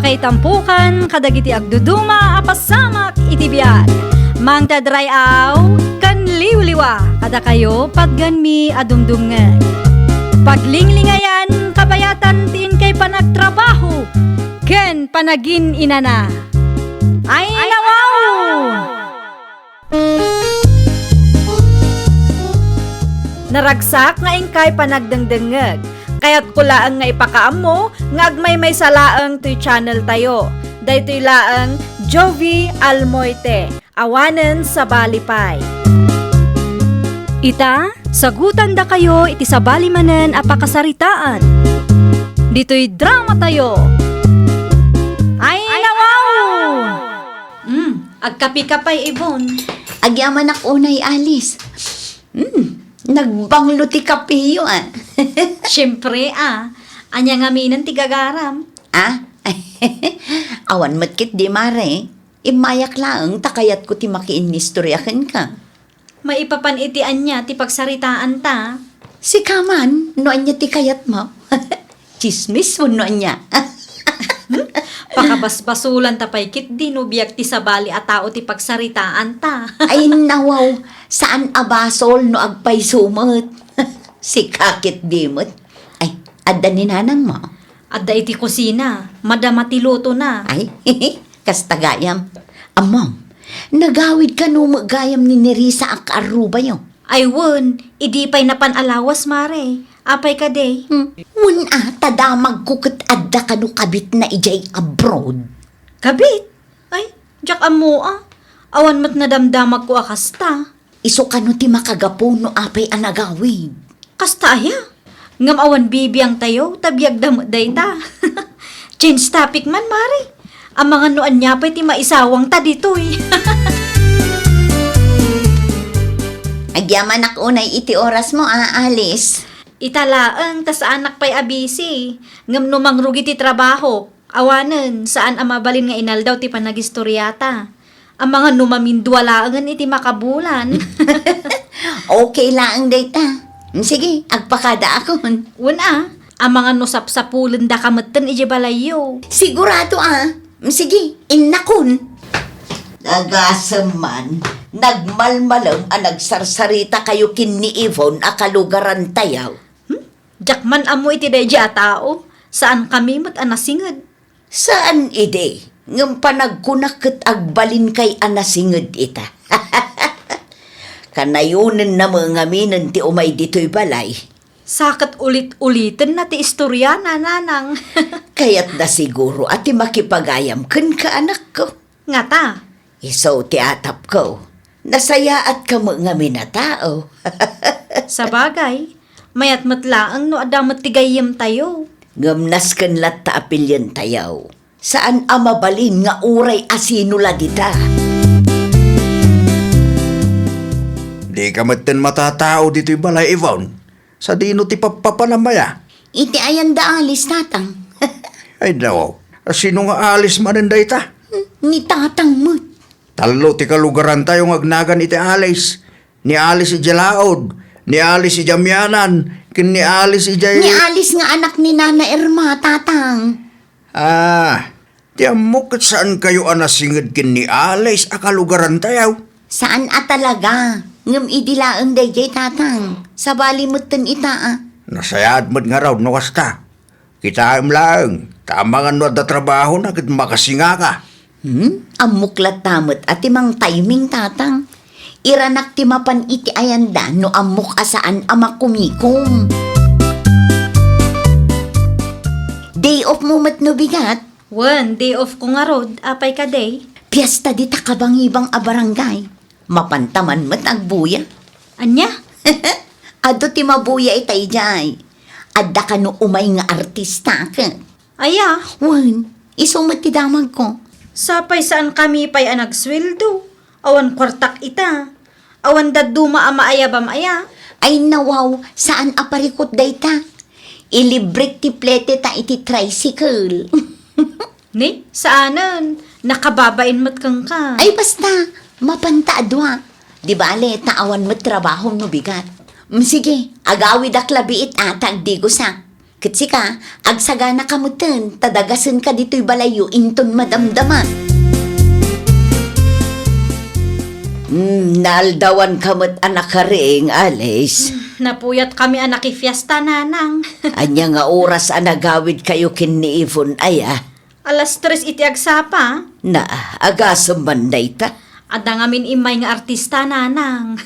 kay tampukan, kadagiti agduduma, apasamak itibiyag. Mang tadray aw, kan liwliwa, kada kayo padganmi adumdumngan. Paglinglingayan, kabayatan tin kay panagtrabaho, ken panagin inana. Ay nawaw! Naragsak nga ingkay panagdengdengeg. Kaya't kulaang nga ipakaam mo, nga agmay salaang to'y channel tayo. Daytoy laang Jovi Almoite, awanen sa balipay. Ita, sagutan da kayo iti sa balimanen apakasaritaan. Dito'y drama tayo. Ay nawaw! Agkapi-kapay ibon. Agyaman ako na Alice. Nagbangluti kapiyo Siyempre anya nga minan tigagaram. Awan matkit di mare. Imayak laang takayat ko ti makiinistoryakan ka. Maipapanitian niya ti pagsaritaan ta. Si Kaman, noan niya ti kayat mo. Chismis mo noan niya. Pakabasbasulan tapay kit dinubiyag ti sabali a tao ti pagsaritaan ta. Ay nawaw, saan abasol no agpay sumot? Si kakit dimot. Ay, adda ni nanang mo. Adda iti kusina, madamati luto na. Ay, kastagayam. Amam, nagawid ka no magayam ni Nerissa ak aruba yo. Ay won, idi pa'y napanalawas mare. Apay ka day. Wun tadamag kukit adda ka no kabit na ijay abroad. Kabit? Ay, jak amo awan mat nadamdamag ko akasta. Iso ka no ti makagapo no apay anagawid. Kasta aya. Ngam awan bibiyang tayo, tabiyag damuday ta. Change topic man, mare. Ang mga noan niya pa'y ti maisawang ta dito'y. Agyaman ako na iti oras mo, Alice. Italaang, tas anak pa'y abisi. Ngam numang rugi ti trabaho. Awanen, saan ang mabalin nga inaldaw ti panagistoryata. Ang mga numamindwalaangan iti makabulan. Okay lang, data. Sige, agpakada ako. Una, ang mga nusap-sapulan da kamatan iti balayo. Sigurado Sige, innakon. Nagasaman, nagmalmalam ang nagsarsarita kayo kin ni Yvonne akalugaran tayaw. Jakman amo iti dayja tao. Saan kami mat anasingad? Saan ide? Ngam panagkunakit agbalin kay anasingad ita. Kanayunan na mga minan ti umay dito'y balay. Sakat ulit-ulitin na ti istorya na nanang. Kaya't na siguro at ti makipagayam kun ka anak ko. Nga ta. Iso ti atap ko. Nasaya at ka mga minatao. Sa bagay, mayat matlaang no adamat tigayam tayo. Ngamnas kan lat ta apilyan tayaw. Saan amabalin nga uray asinula dita? Di ka matin matatao dito'y balay, Yvonne. Sa dino ti papapanamaya. Iti ayan da alis tatang. Ay daw, sino nga alis maninday ta? Ni tatang mo. Talo ti kalugaran tayong agnagan iti alis. Ni alis si Jalaod, ni alis si Jamyanan, kin ni alis si Jay... Ni alis nga anak ni Nana Irma, tatang. Ti amok saan kayo anasingid kin ni alis akalugaran tayaw? Saan talaga? Ngam idilaan day jay tatang. Sa balimutan ita Nasayad mo't nga raw no kasta. Kita lang, tamangan no da trabaho na kit makasinga ka. Amuklat tamot at timang timing tatang. Iranak timapan iti ayanda no amuk asaan ama kumikom. Day off mo mat no bigat. One day off ko nga rod, apay ka day. Piyesta di takabangibang a barangay. Mapantaman mat agbuya. Anya? Ado ti mabuya itay jay. Adda ka no umay nga artista ka. Aya, Wan, isumat ti damag ko. sapay saan kami pa'y anagsweldo. Awan kwartak ita. Awan daduma ama ayabam aya. Ay nawaw, saan aparikot dayta? Ilibrek ti plete ta iti tricycle. Ni, saanan? Nakababain mat kang ka. Ay basta, mapanta adwa. Di bale, taawan mo trabaho no bigat. Sige, agawid ak labiit atag di gusak. Kitsi ka, agsagana ka mo ten, tadagasin ka dito'y balayo, inton madamdaman. Naldawan ka mo't anak ka ring, Alice. Napuyat kami anak fiesta nanang. Anya nga oras anagawid kayo kin ni Yvonne, aya. Alas 3 iti agsapa. Na, agasam banday ta. Ada ngamin imay nga artista nanang.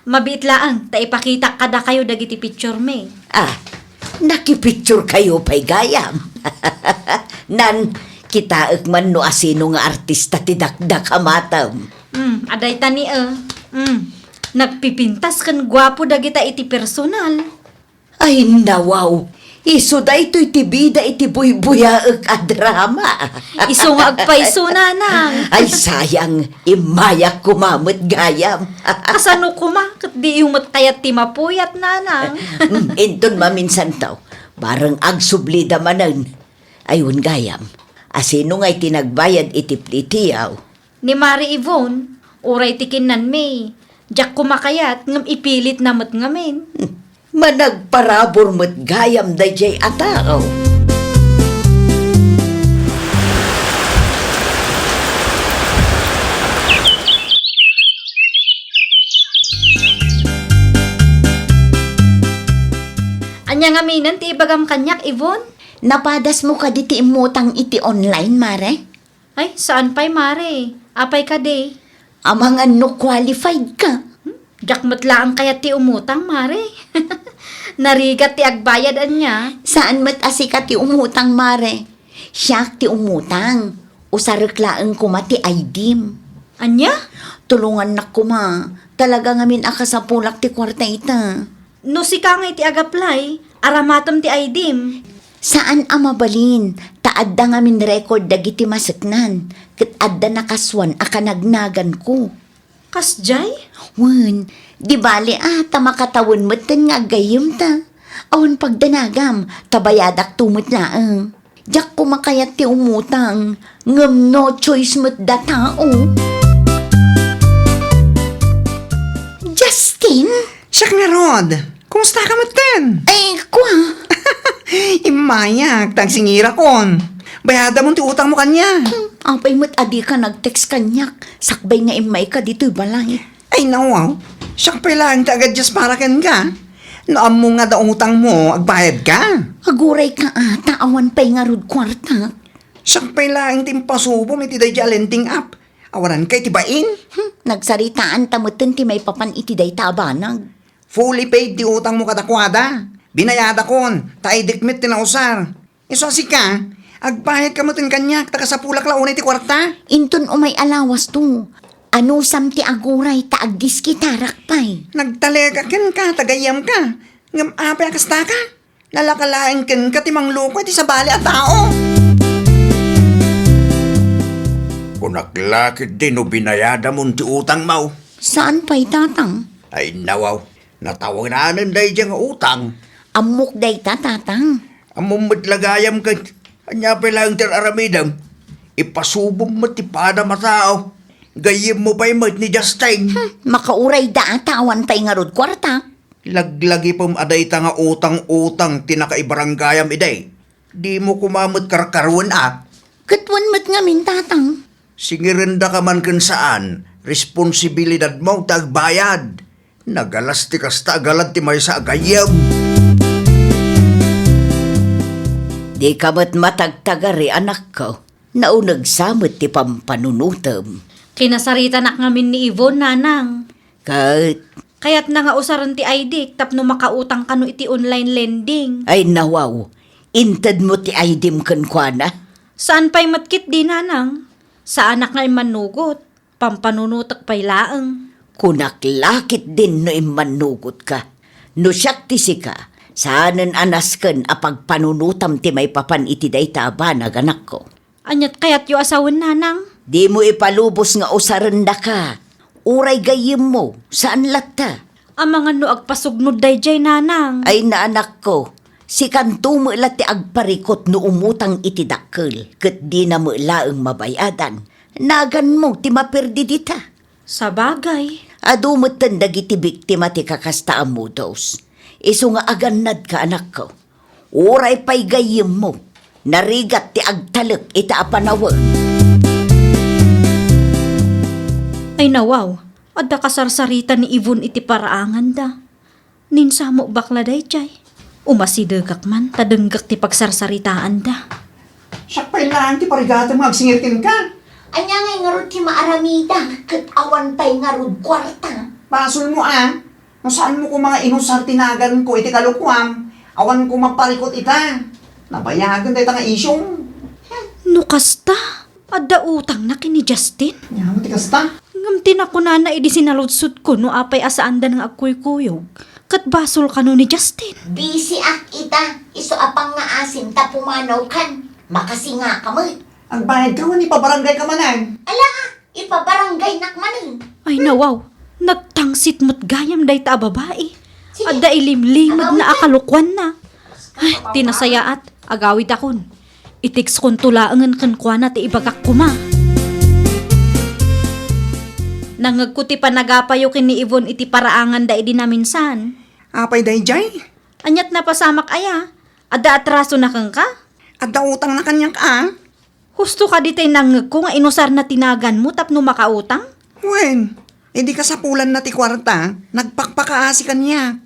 Mabiit laang, ta ipakita kada kayo dagiti picture me. Nakipicture kayo pa'y gayam. Nan, kita man no asino nga artista ti dakdak amatam. Aday tani nagpipintas kan gwapo dagita iti personal. Ay, nawaw. Iso da ito iti bida iti buy-buyaag a drama. Iso nga agpaiso nanang. Ay, sayang. Imayak kumamot gayam. Kasano kuma, kat di yung matayat ti mapuyat nanang. Inton maminsan tao. Barang agsublida manan. Ayun gayam. Asino nga'y tinagbayad iti plitiyaw. Ni Mari Yvonne, uray tikin nan may. Diyak kumakayat, ngam ipilit namot ngamin. Managparabor mo't gayam da jay atao. Anya ngaminan ti ibagam kanyak, Yvonne? Napadas mo ka diti imutang iti online, Mare? Ay, saan pa'y Mari? Apay ka de? Amang ano qualified ka? Diyak matlaan kaya ti umutang, Mari. Narigat ti agbayad anya. Saan mat asika ti umutang, Mare? Siyak ti umutang. Usareklaan kuma ti IDIM. Anya? Tulungan na kuma. Talaga ngamin akasapulak ti kwarta ita. No si ka nga iti agaplay, aramatom ti IDIM. Saan amabalin? Taadda ngamin record dagiti masaknan. Kat adda nakaswan akanagnagan ko. Kasjay? Wan, di bali tamakatawon mo't nga gayam ta. Awan pagdanagam, tabayadak tumot laang. Diyak kumakayat ti umutang, ngam no choice mo't da tao. Justin? Siya nga, Rod. Kumusta ka mo ten? Ay, kwa. Imayak, tagsingira kon. Bayada mo ti utang mo kanya. Apay mo't adi ka nag-text kanyak. Sakbay nga imay ka dito'y balay. Ay, nawaw. Siya pa lang taga-just para ken ka. Noam mo nga da utang mo, agbayad ka. Aguray ka awan pa'y nga rod kwarta. Siya pa lang timpasubo, may tiday jalenting up. Awaran kay tibain. Nagsaritaan tamutin ti may papan itiday tabanag. Fully paid ti utang mo kadakwada. Binayada kon, taidikmit tinausar. Iso si ka, agbayad ka mo tin kanyak, taga sa pulak launay ti kwarta. Inton umay alawas to. Ano sam ti aguray taagdis kitarak pa'y. Nagtalega ken ka, tagayam ka. Ngam apay akasta ka. Lalakalain ken ka timang luko ti sabali at tao. Kunaklakit din o binayada mo ti utang mau. Saan pa'y tatang? Ay nawaw, natawanan day dyan nga utang. Amok day tatang. Amumot lagayam ka. Anya pa lang tiraramidam. Ipasubong mo ti pada matao. Gayim mo pa'y mat ni Justin. Makauray da atawan pa'y nga rod kwarta. Laglagi pong aday ta nga utang-utang tinakaibaranggayam iday. Di mo kumamot karkarwan Katwan mat nga min tatang. Singirenda ka man kun saan, responsibilidad mo tagbayad. Nagalas ti kasta agalad ti may sa agayam. Di ka mat matagtagari anak ko. Naunag samot ti pampanunutom. Kinasarita nak ngamin ni Yvonne nanang. Kat, Kaya't na nga usaran ti ID, tapno makautang kano iti online lending. ay nawaw. Inted mo ti IDIM kan kwa na. Saan pa'y matkit di nanang? Sa anak nga manugot, pampanunutak pa'y laang. Kunaklakit din no imanugot ka. No siyak ti sika, saanan anasken apag panunutam ti may papan iti day tabanag anak ko. Anyat kaya't yu asawan nanang? Di mo ipalubos nga usaranda ka. Uray gayim mo, saan latta? Ang mga no agpasugnod dayjay nanang. Ay na anak ko, si kanto mo ti agparikot no umutang iti dakkel, ket di na mo laeng mabayadan. Nagan mo ti maperdi dita. Sa bagay. Adumot dagiti biktima ti kakastaan mo dos. Iso nga agannad ka anak ko. Uray pa'y gayim mo. Narigat ti agtalek ita apanawa. Ay nawaw, adda kasarsarita ni Ivon iti paraangan da. Ninsa mo bakla day chay. Umasidagak man, tadenggak ti pagsarsaritaan da. Siya pa lang ti parigata mo agsingirtin ka. Anya ngay ngarod ti maaramida, kat awan pa'y ngarod kwarta. Basol mo Kung saan mo ko mga inusar tinagan ko iti kalukwam. Awan ko maparikot ita. Nabayagan tayo nga isyong. Nukasta, adda utang na kini Justin. Yaman ti kasta. Ngamtin ako na idi sinaludsud ko no apay asaanda ng agkuy-kuyog. Kat basol ka no ni Justin. Busy ita, iso apang nga asim ta pumanaw kan. Makasinga ka mo. Ang bayad ka man, ipabarangay ka manan. Ala, ipabarangay nakmanin. Ay nawaw, nagtangsit mo't gayam day ta babae. Adda ilimlimad na akalukwan na. Ay, tinasayaat, agawid akon. Itiks kon tulaangan kan kwa na ti ibagak kuma. Nangagkuti pa nagapayo kin ni Ivon iti paraangan da idi naminsan. Apay day jay. Anyat na pasamak aya. Adda atraso na kang ka. Adda utang na kanyang ka. Husto ka di tay nangag ko nga inusar na tinagan mo tapno makautang? Wen, hindi ka sa pulan na ti kwarta, nagpakpakaasi kanya.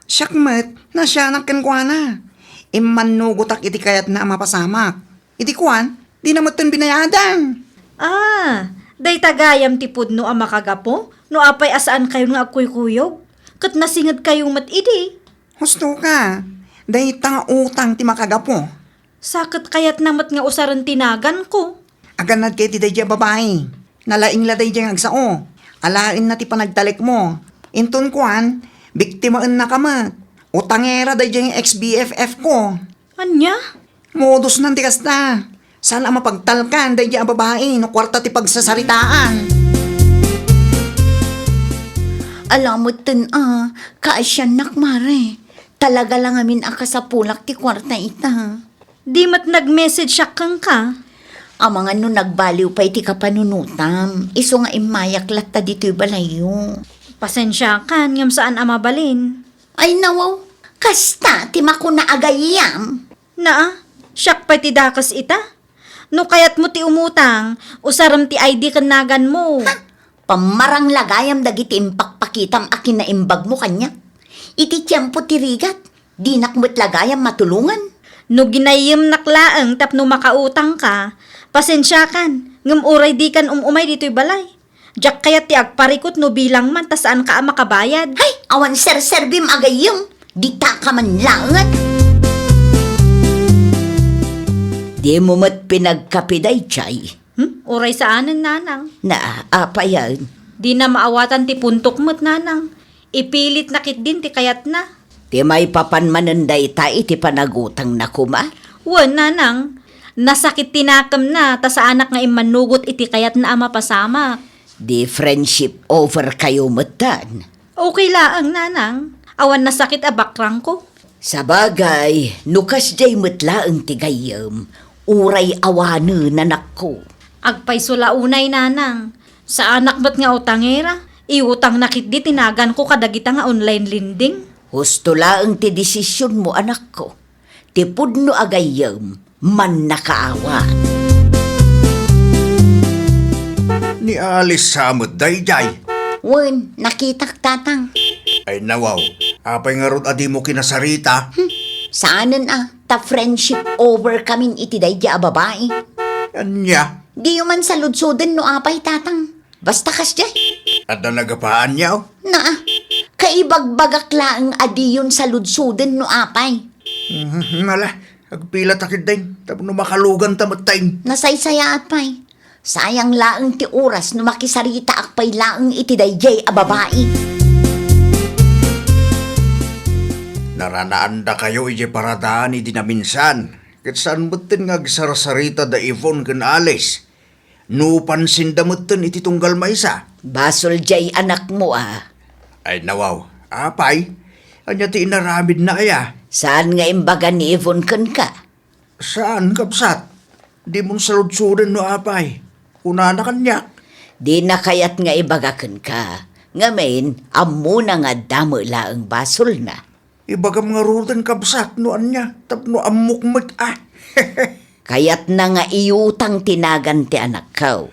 Syakmet na siya nagkankwana. Imanugutak iti kayat na mapasamak. Iti kwan, di na matin binayadan. Ah, day tagayam ti pudno ang makagapo, no apay asaan kayo nga agkuy-kuyog. Kat nasingad kayong matidi. Husto ka, day tanga utang ti makagapo. Sakit kayat namat nga usaran tinagan ko. Aganad kay ti day babae. Nalaing la day agsao. Alain na ti panagtalik mo. Inton kwan, biktimaan na kama. Utangera day ex-BFF ko. Anya? Modus nan ti kasta. Sana mapagtalkan day ang babae no kwarta ti pagsasaritaan. Alam mo kaasyan nakmare. Talaga lang amin akasapulak ti kwarta ita. Di mat nag-message siya kang ka. Ang mga no nagbaliw pa iti kapanunutam. Iso nga imayak latta dito'y balayo. Pasensya kan, ngam saan amabalin. Ay nawaw, kasta ti mako na agayam. Naa, siyak pa ti dakas ita. No kayat mo ti umutang, usaram ti ID kan nagan mo. Pamarang lagayam dagiti impakpakitam akin na imbag mo kanya. Iti tiyempo ti rigat, di nakmut lagayam matulungan. No ginayim naklaang tapno makautang ka, pasensya kan, ngam uray di kan umay dito'y balay. Diyak kayat ti agparikot no bilang man tasaan ka makabayad. Ay, awan ser-serbim agayam, di ta ka man langat. Di mo mat pinagkapiday, chay. Uray saanan nanang. Na, apa yan? Di na maawatan ti puntok mo't nanang. Ipilit nakit din ti kayat na. Di may papanmananday ta iti panagutang na kuma? Wan nanang, nasakit tinakam na ta sa anak nga imanugot iti kayat na ama pasamak. Di friendship over kayo matan. Okay laang nanang, awan nasakit abakrang ko. Sabagay, nukas jay mutlaang tigayam, uray awano nanak ko. Agpay sula unay nanang, sa anak ba't nga utangera, iutang nakit di tinagan ko kadagita nga online lending. Husto laang ti desisyon mo anak ko, ti pudno agayam, man nakaawa. Ni Alice samot dayjay. Wen, nakitak tatang. Ay nawaw, apay nga rod adi mo kinasarita. Saanan ta friendship over kamin iti dayja a babae. Anya, Di man sa ludsoden no apay tatang. Basta kas jay. at na nagapaan niya. Na, kaibagbagak laang adiyon sa ludsoden no apay. Mala, agpila takid din. Tapos makalugan tamatay. Nasaysaya at pay. Sayang laang ti oras no makisarita akpay laang iti dayjay a babae. Naranaanda kayo ije paradaan iti na minsan. Kat saan mutin nga agsarasarita da Ivon kan Alice. Nupansin da mutin iti tunggal maysa. Basol jay anak mo Ay nawaw, apay. Anya ti inaramid na aya. Saan nga imbaga ni Yvonne kan ka? Saan kapsat? Di mong saludsudan no apay. Kuna na kanyak. Di na kayat nga ibagakan ka. Ngamin, amo na nga damo laang basol na. Ibagam nga rudan kabsat no anya, tapno amukmat Kayat na nga iutang tinagan ti anak ko.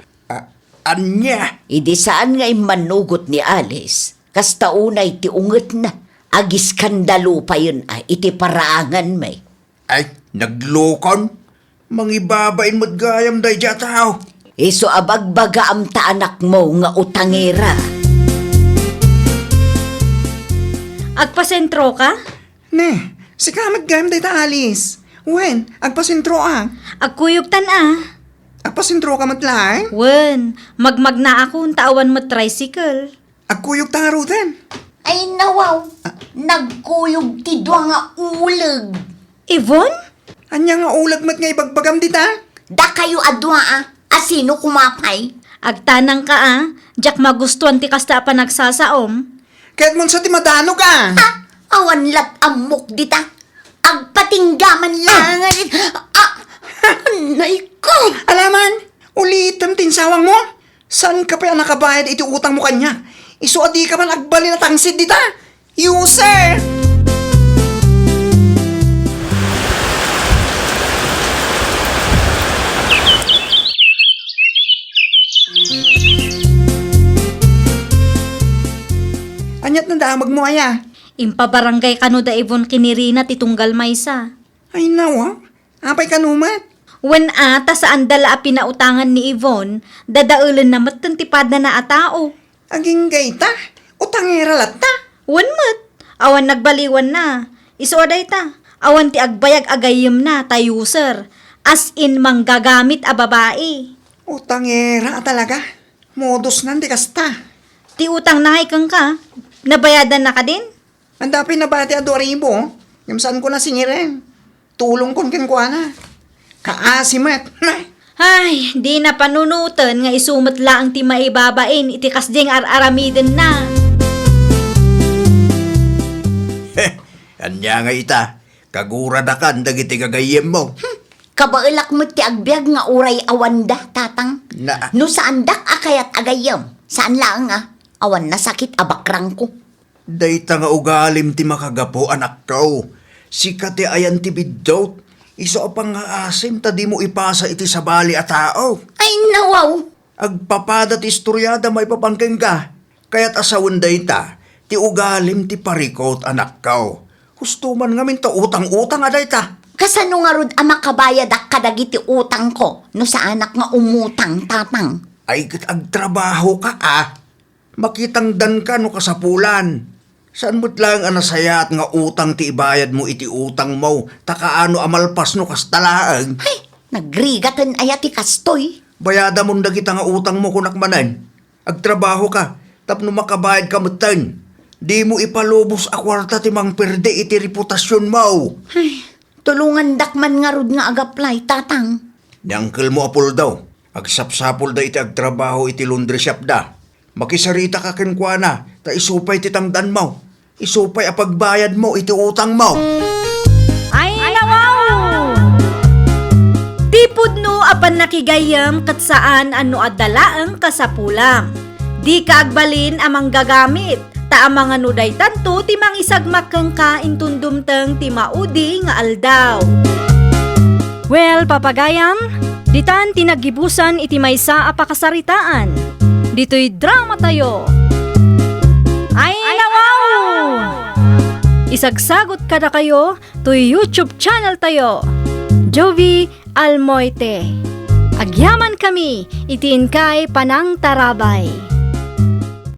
Anya? Idi saan nga manugot ni Alice, kasta unay ti unget na, agis skandalo pa yun iti paraangan may. Ay, naglokon? Mangibabain mo't gayam day tao. Iso abagbaga am ta anak mo nga utangera. Agpasentro ka? Ne, si kamat gayam day ta Alice. Wen, agpasintro Agkuyog tan Agpasintro ka matlay? Wen, magmag na ako tawan mo tricycle. Agkuyog ta rudan. Ay nawaw, nagkuyog ti dua nga uleg. Yvonne? Anya nga ulag mat nga ibagbagam dita? Da kayo adwa asino kumapay? Agtanang ka jak magustuhan ti kasta pa nagsasaom. Kaya't mon sa timadano ka. Awan lat amok dita. Agpatinggaman lang. Nay ko. Alaman, ulitan tinsawang mo. Saan ka pa nakabayad iti utang mo kanya? Iso adi ka man agbali na tangsid dita. User! Anyat na damag mo aya. Impabarangay kano da Yvonne kinirina titunggal maysa. Ay nawa, apay kanumat. Wen ata saan dala a pinautangan ni Yvonne, dadaulan na matantipad na atao. Aging gayta, utangera latta. Wen mat, awan nagbaliwan na. Isuaday ta, awan ti agbayag agayim na ta user. As in manggagamit a babae. Utangera talaga. Modus nanti kasta. Ti utang na kang ka, nabayadan na ka din? Ang dapat na bati adoribo. Yung saan ko na singiren. Tulong kon kenkwa na. Kaasimat. Ay, di na panunutan nga isumat laang ti maibabain iti kasding ar-aramiden na. Anya nga ita, kaguradakan dagiti kagayem mo. Kabailak mo ti agbyag nga uray awanda, tatang. Na, No saan dak akayat agayam? Saan lang awan na sakit abakrang ko. dayta nga ugalim ti makagapo anak ko. Sikat ti ayan ti bidot. Iso apang nga asim ta di mo ipasa iti sabali a tao. Ay nawaw. Agpapada ti istoryada may papangking ka. Kaya't asawan dayta, ti ugalim ti parikot anak ko. Gusto man ngamin ta utang-utang a dayta. Kasano nga rod makabayad ak kadagiti utang ko no sa anak nga umutang, tatang. Ay kat agtrabaho ka Makitang dan ka no kasapulan. Saan mo't lang anasaya at nga utang ti ibayad mo iti utang mo, takaano amalpas no kastalaang. Ay, nagrigatan ayati kastoy. Bayada mo dagita nga utang mo kunakmanan. Agtrabaho ka, tapno makabayad ka mutan. Di mo ipalubos a kwarta ti mang perde iti reputasyon mo. Ay, tulungan dakman nga rod nga agaplay, tatang. Nyangkel mo apol daw. Agsapsapol da iti agtrabaho iti laundry shop da. Makisarita ka kenkwana, ta isupay ti tangdan mo. Isupay a pagbayad mo iti utang mo. Ay, nawaw! Tipod no apan nakigayam kat saan ano adalaang kasapulang. Di ka agbalin amang gagamit. Ta amang anuday tanto ti mangisagmak kang kain tundumteng ti maudi nga aldaw. Well, papagayam, ditan tinagibusan iti maysa a pakasaritaan. Dito'y drama tayo. Ay, nawaw! Isagsagot ka na kayo to YouTube channel tayo. Jovi Almoite. Agyaman kami, itiin kay Panang Tarabay.